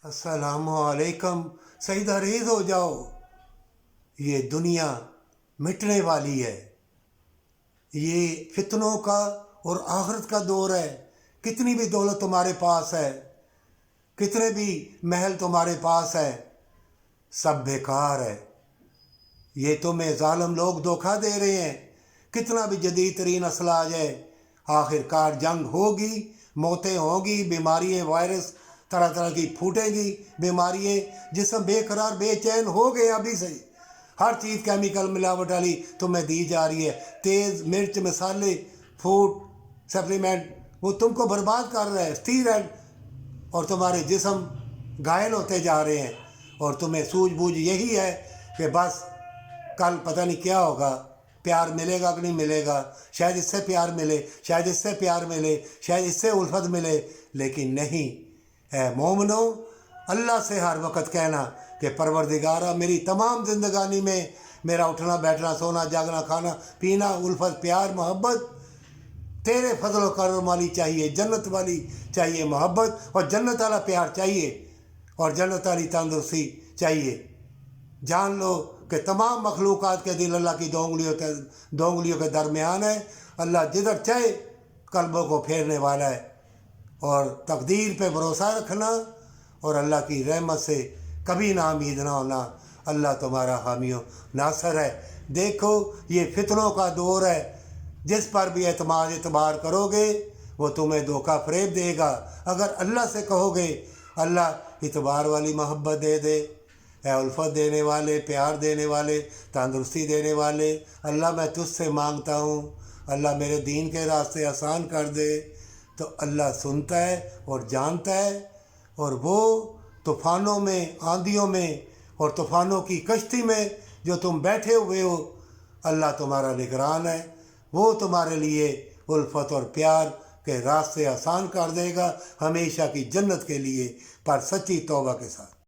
السلام علیکم، سجدہ ریز ہو جاؤ، یہ دنیا مٹنے والی ہے، یہ فتنوں کا اور آخرت کا دور ہے۔ کتنی بھی دولت تمہارے پاس ہے، کتنے بھی محل تمہارے پاس ہے، سب بیکار ہے۔ یہ تمہیں ظالم لوگ دھوکہ دے رہے ہیں۔ کتنا بھی جدید ترین اسلحہ آ جائے، آخر کار جنگ ہوگی، موتیں ہوگی، بیماریاں، وائرس طرح طرح کی پھوٹیں گی، بیماریاں، جسم بے قرار بے چین ہو گئے ابھی سے۔ ہر چیز کیمیکل ملاوٹ والی تمہیں دی جا رہی ہے۔ تیز مرچ، مسالے، فوڈ سپلیمنٹ وہ تم کو برباد کر رہا ہے، اسٹیرائڈ، اور تمہارے جسم گھائل ہوتے جا رہے ہیں، اور تمہیں سوجھ بوجھ یہی ہے کہ بس کل پتہ نہیں کیا ہوگا، پیار ملے گا کہ نہیں ملے گا، شاید اس سے پیار ملے، شاید اس سے پیار ملے، شاید اس سے الفت ملے، لیکن نہیں۔ اے مومنو، اللہ سے ہر وقت کہنا کہ پروردگارہ، میری تمام زندگانی میں میرا اٹھنا بیٹھنا سونا جاگنا کھانا پینا الفت پیار محبت تیرے فضل و کرم والی چاہیے، جنت والی چاہیے محبت، اور جنت والا پیار چاہیے، اور جنت والی تندرستی چاہیے۔ جان لو کہ تمام مخلوقات کے دل اللہ کی دو انگلیوں کے درمیان ہے۔ اللہ جدھر چاہے قلبوں کو پھیرنے والا ہے، اور تقدیر پہ بھروسہ رکھنا اور اللہ کی رحمت سے کبھی ناامید نہ ہونا۔ اللہ تمہارا حامی و ناصر ہے۔ دیکھو، یہ فتنوں کا دور ہے، جس پر بھی اعتبار کرو گے وہ تمہیں دھوکہ فریب دے گا۔ اگر اللہ سے کہو گے، اللہ اعتبار والی محبت دے دے، اے الفت دینے والے، پیار دینے والے، تندرستی دینے والے، اللہ میں تجھ سے مانگتا ہوں، اللہ میرے دین کے راستے آسان کر دے، تو اللہ سنتا ہے اور جانتا ہے، اور وہ طوفانوں میں، آندھیوں میں اور طوفانوں کی کشتی میں جو تم بیٹھے ہوئے ہو، اللہ تمہارا نگران ہے۔ وہ تمہارے لیے الفت اور پیار کے راستے آسان کر دے گا، ہمیشہ کی جنت کے لیے، پر سچی توبہ کے ساتھ۔